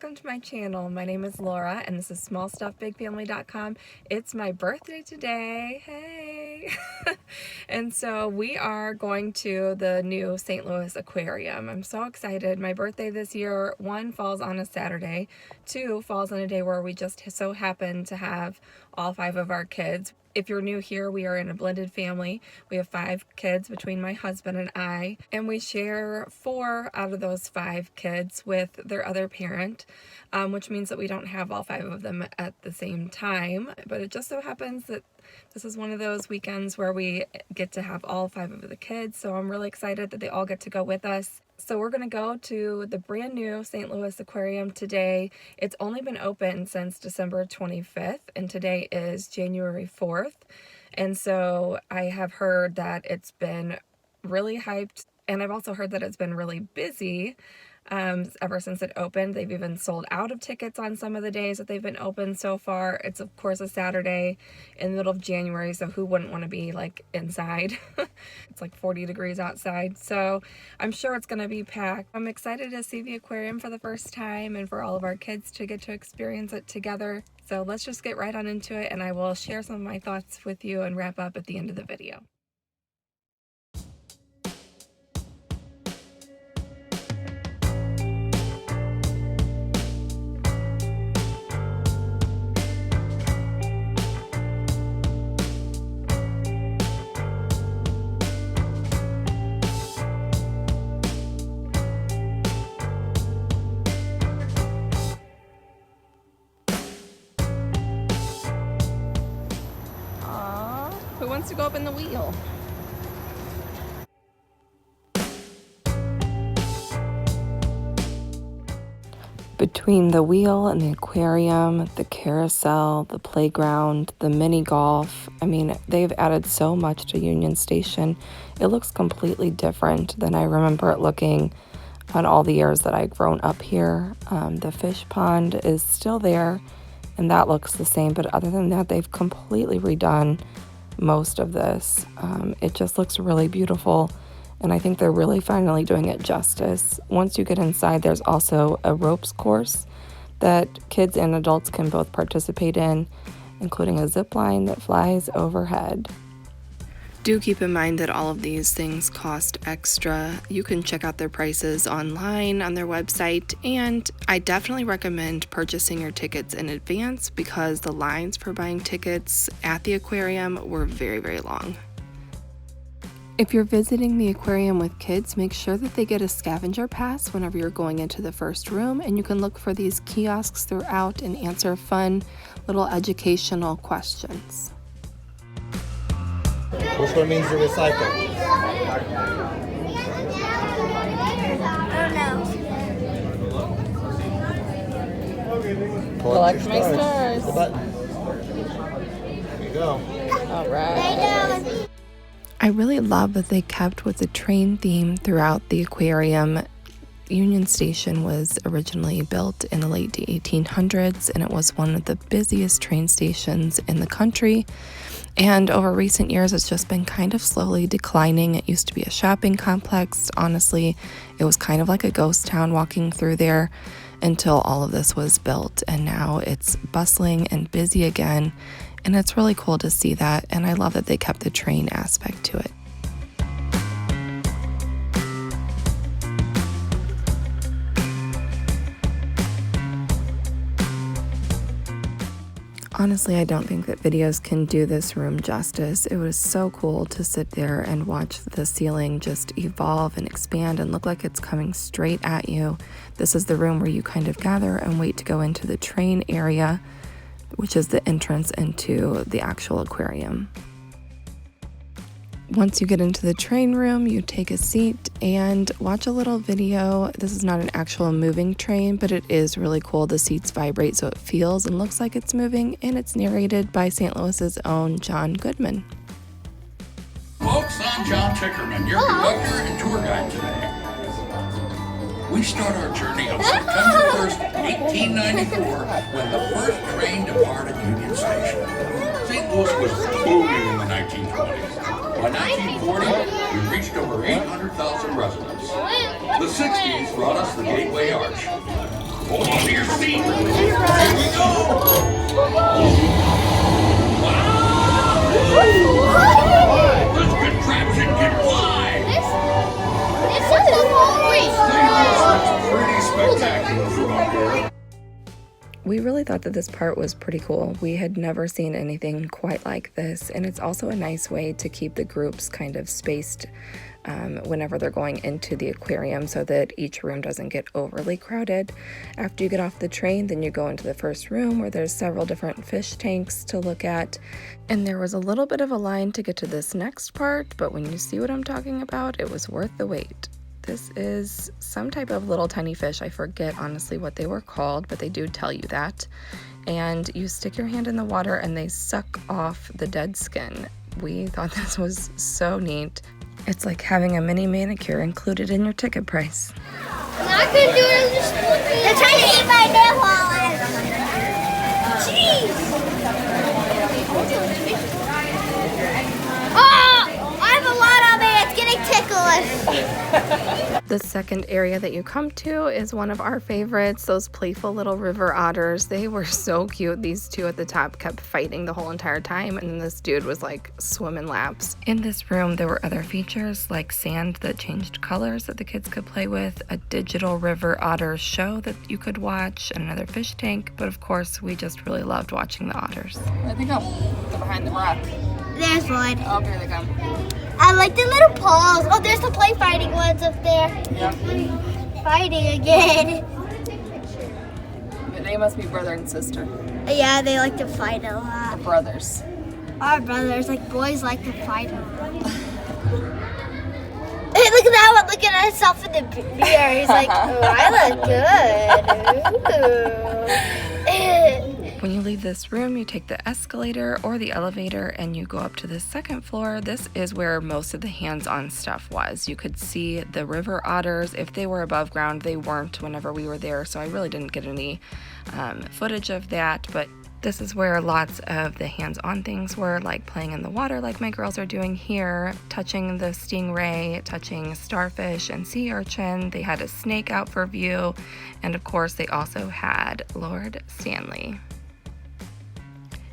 welcome to my channel. My name is Laura and this is smallstuffbigfamily.com. It's my birthday today. Hey! And so we are going to the new St. Louis Aquarium. I'm so excited. My birthday this year, 1, falls on a Saturday, 2, falls on a day where we just so happen to have all 5 of our kids. If you're new here, we are in a blended family. We have 5 kids between my husband and I, and we share 4 out of those 5 kids with their other parent, which means that we don't have all 5 of them at the same time. But it just so happens that this is one of those weekends where we get to have all 5 of the kids, so I'm really excited that they all get to go with us. So we're going to go to the brand new St. Louis Aquarium today. It's only been open since December 25th, and today is January 4th. And so I have heard that it's been really hyped, and I've also heard that it's been really busy ever since it opened. They've even sold out of tickets on some of the days that they've been open so far. It's of course a Saturday in the middle of January, so who wouldn't want to be like inside? It's like 40 degrees outside, so I'm sure it's going to be packed. I'm excited to see the aquarium for the first time and for all of our kids to get to experience it together. So let's just get right on into it, and I will share some of my thoughts with you and wrap up at the end of the video. Who wants to go up in the wheel? Between the wheel and the aquarium, the carousel, the playground, the mini golf, I mean, they've added so much to Union Station. It looks completely different than I remember it looking on all the years that I've grown up here. The fish pond is still there, and that looks the same, but other than that, they've completely redone most of this. It just looks really beautiful, and I think they're really finally doing it justice. Once you get inside, there's also a ropes course that kids and adults can both participate in, including a zip line that flies overhead. Do keep in mind that all of these things cost extra. You can check out their prices online on their website, and I definitely recommend purchasing your tickets in advance because the lines for buying tickets at the aquarium were very, very long. If you're visiting the aquarium with kids, make sure that they get a scavenger pass whenever you're going into the first room, and you can look for these kiosks throughout and answer fun little educational questions. Which one means to recycle? Collect my stars. The button. There you go. All right. I really love that they kept with the train theme throughout the aquarium. Union Station was originally built in the late 1800s, and it was one of the busiest train stations in the country. And over recent years, it's just been kind of slowly declining. It used to be a shopping complex. Honestly, it was kind of like a ghost town walking through there until all of this was built. And now it's bustling and busy again. And it's really cool to see that. And I love that they kept the train aspect to it. Honestly, I don't think that videos can do this room justice. It was so cool to sit there and watch the ceiling just evolve and expand and look like it's coming straight at you. This is the room where you kind of gather and wait to go into the train area, which is the entrance into the actual aquarium. Once you get into the train room, you take a seat and watch a little video. This is not an actual moving train, but it is really cool. The seats vibrate so it feels and looks like it's moving, and it's narrated by St. Louis's own John Goodman. Folks, I'm John Tickerman, your conductor and tour guide today. We start our journey on September 1st, 1894, when the first train departed Union Station. St. Louis was booming in the 1920s. By 1940, we reached over 800,000 residents. The 60s brought us the Gateway Arch. Hold on to your seat. Here we go. Wow! This contraption can fly. This is a It's pretty spectacular from up here. We really thought that this part was pretty cool. We had never seen anything quite like this, and it's also a nice way to keep the groups kind of spaced whenever they're going into the aquarium so that each room doesn't get overly crowded. After you get off the train, then you go into the first room where there's several different fish tanks to look at. And there was a little bit of a line to get to this next part, but when you see what I'm talking about, it was worth the wait. This is some type of little tiny fish. I forget honestly what they were called, but they do tell you that. And you stick your hand in the water and they suck off the dead skin. We thought this was so neat. It's like having a mini manicure included in your ticket price. I'm not gonna do it. They're trying to eat my nail polish. Jeez. Oh, I have a lot on me. It's getting ticklish. The second area that you come to is one of our favorites, those playful little river otters. They were so cute. These two at the top kept fighting the whole entire time, and this dude was like swimming laps. In this room, there were other features like sand that changed colors that the kids could play with, a digital river otter show that you could watch, and another fish tank. But of course, we just really loved watching the otters. I think they're behind the rock. There's one. Oh, here they come. I like the little paws. Oh, there's the play fighting ones up there. Yeah. Fighting again. They must be brother and sister. Yeah, they like to fight a lot. Brothers. Our brothers, like boys, like to fight a lot. Hey, look at that one looking at himself in the mirror. He's like, oh, I look good. When you leave this room, you take the escalator or the elevator and you go up to the second floor. This is where most of the hands-on stuff was. You could see the river otters. If they were above ground, they weren't whenever we were there, so I really didn't get any footage of that, but this is where lots of the hands-on things were, like playing in the water like my girls are doing here, touching the stingray, touching starfish and sea urchin. They had a snake out for view, and of course they also had Lord Stanley.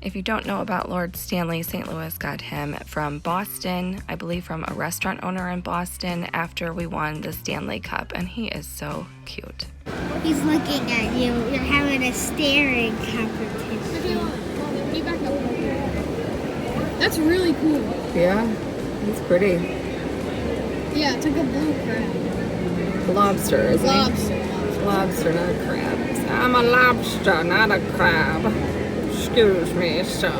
If you don't know about Lord Stanley, St. Louis got him from Boston, I believe from a restaurant owner in Boston after we won the Stanley Cup, and he is so cute. He's looking at you. You're having a staring competition. That's really cool. Yeah, he's pretty. Yeah, it's like a blue crab. Lobster, isn't he? Lobster. Lobster, not a crab. I'm a lobster, not a crab. Excuse me, sir.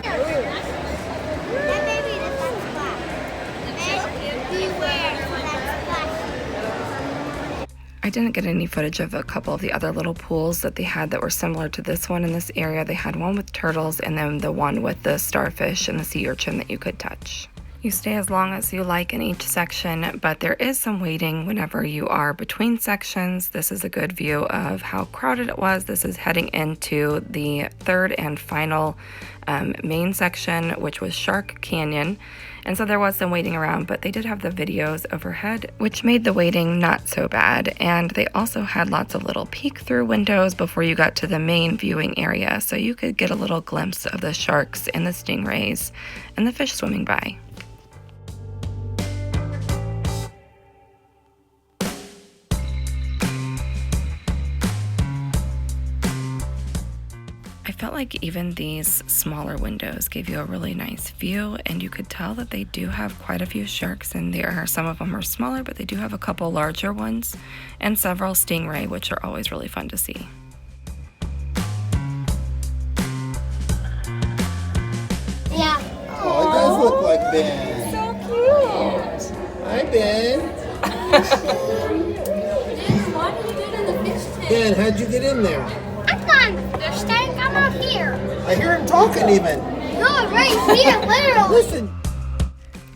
That baby does not splash. And beware for that splash. I didn't get any footage of a couple of the other little pools that they had that were similar to this one in this area. They had one with turtles and then the one with the starfish and the sea urchin that you could touch. You stay as long as you like in each section, but there is some waiting whenever you are between sections. This is a good view of how crowded it was. This is heading into the third and final main section, which was Shark Canyon. And so there was some waiting around, but they did have the videos overhead, which made the waiting not so bad. And they also had lots of little peek-through windows before you got to the main viewing area, so you could get a little glimpse of the sharks and the stingrays and the fish swimming by. I felt like even these smaller windows gave you a really nice view, and you could tell that they do have quite a few sharks in there. Some of them are smaller, but they do have a couple larger ones and several stingray, which are always really fun to see. Yeah. Oh, it does look like Ben. So cute! Hi, Ben. Ben, how'd you get in there? I'm on the stank. I'm out here. I hear him talking even. No, right here, literally. Listen.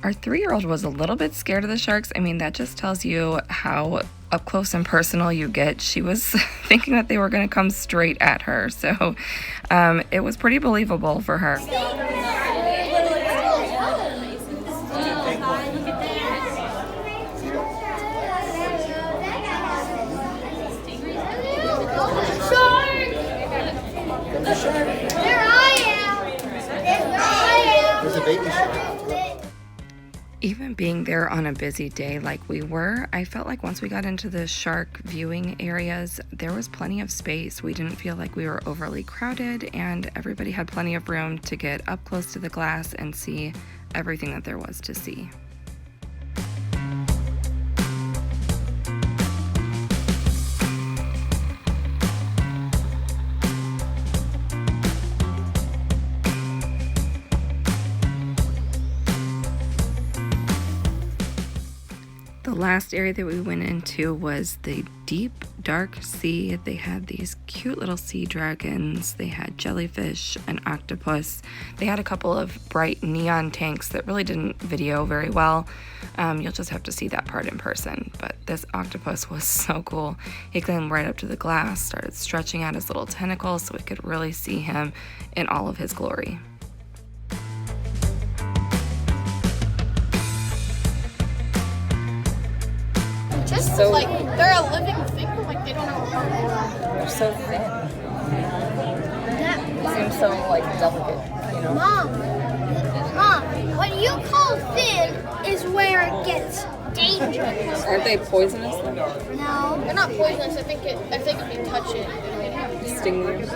Our 3-year-old was a little bit scared of the sharks. I mean, that just tells you how up close and personal you get. She was thinking that they were going to come straight at her. So it was pretty believable for her. Even being there on a busy day like we were, I felt like once we got into the shark viewing areas, there was plenty of space. We didn't feel like we were overly crowded, and everybody had plenty of room to get up close to the glass and see everything that there was to see. The last area that we went into was the deep, dark sea. They had these cute little sea dragons. They had jellyfish, an octopus. They had a couple of bright neon tanks that really didn't video very well. You'll just have to see that part in person. But this octopus was so cool. He climbed right up to the glass, started stretching out his little tentacles so we could really see him in all of his glory. Just so, like, they're a living thing, like, they don't have a heart. They're so thin. They seem so, like, delicate, you know? Mom, what you call thin is where it gets dangerous. Aren't they poisonous? No. They're not poisonous. I think if you touch it, it'll Sting you?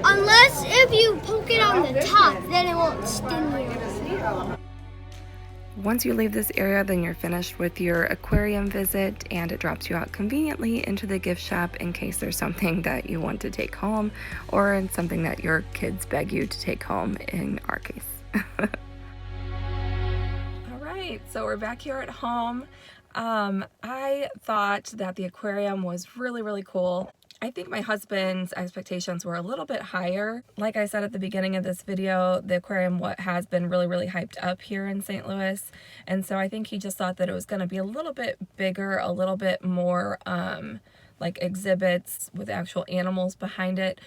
Unless if you poke it on the top, then it won't sting you. Once you leave this area, then you're finished with your aquarium visit, and it drops you out conveniently into the gift shop in case there's something that you want to take home or something that your kids beg you to take home in our case. All right, so we're back here at home. I thought that the aquarium was really, really cool. I think my husband's expectations were a little bit higher. Like I said at the beginning of this video, the aquarium has been really, really hyped up here in St. Louis. And so I think he just thought that it was going to be a little bit bigger, a little bit more like exhibits with actual animals behind it.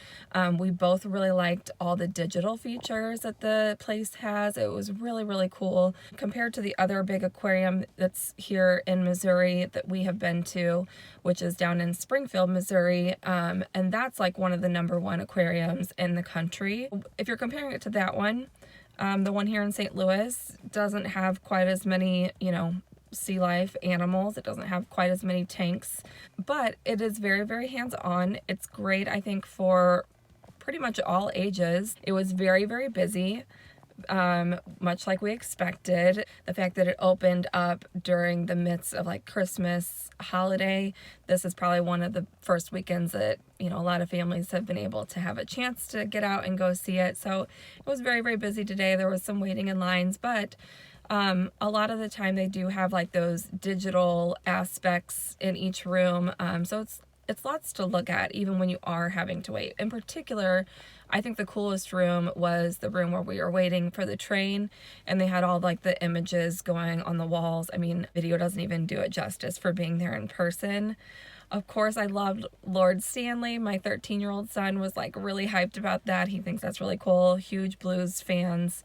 We both really liked all the digital features that the place has. It was really, really cool compared to the other big aquarium that's here in Missouri that we have been to, which is down in Springfield, Missouri. And that's like one of the #1 aquariums in the country. If you're comparing it to that one, the one here in St. Louis doesn't have quite as many, you know, sea life animals. It doesn't have quite as many tanks, but it is very, very hands-on. It's great, I think, for pretty much all ages. It was very, very busy, much like we expected. The fact that it opened up during the midst of like Christmas holiday, this is probably one of the first weekends that, you know, a lot of families have been able to have a chance to get out and go see it. So it was very, very busy today. There was some waiting in lines, but a lot of the time they do have like those digital aspects in each room. So it's lots to look at even when you are having to wait. In particular, I think the coolest room was the room where we were waiting for the train, and they had all like the images going on the walls. I mean, video doesn't even do it justice for being there in person. Of course, I loved Lord Stanley. My 13-year-old son was like really hyped about that. He thinks that's really cool. Huge Blues fans.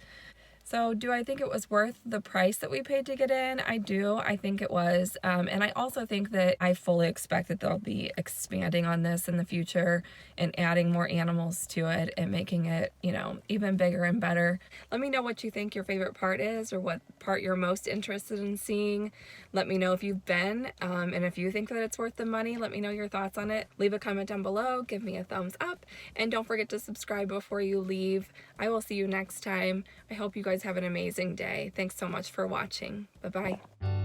So do I think it was worth the price that we paid to get in? I do. I think it was. And I also think that I fully expect that they'll be expanding on this in the future and adding more animals to it and making it, you know, even bigger and better. Let me know what you think your favorite part is or what part you're most interested in seeing. Let me know if you've been, and if you think that it's worth the money, let me know your thoughts on it. Leave a comment down below, give me a thumbs up, and don't forget to subscribe before you leave. I will see you next time. I hope you guys have an amazing day. Thanks so much for watching. Bye-bye.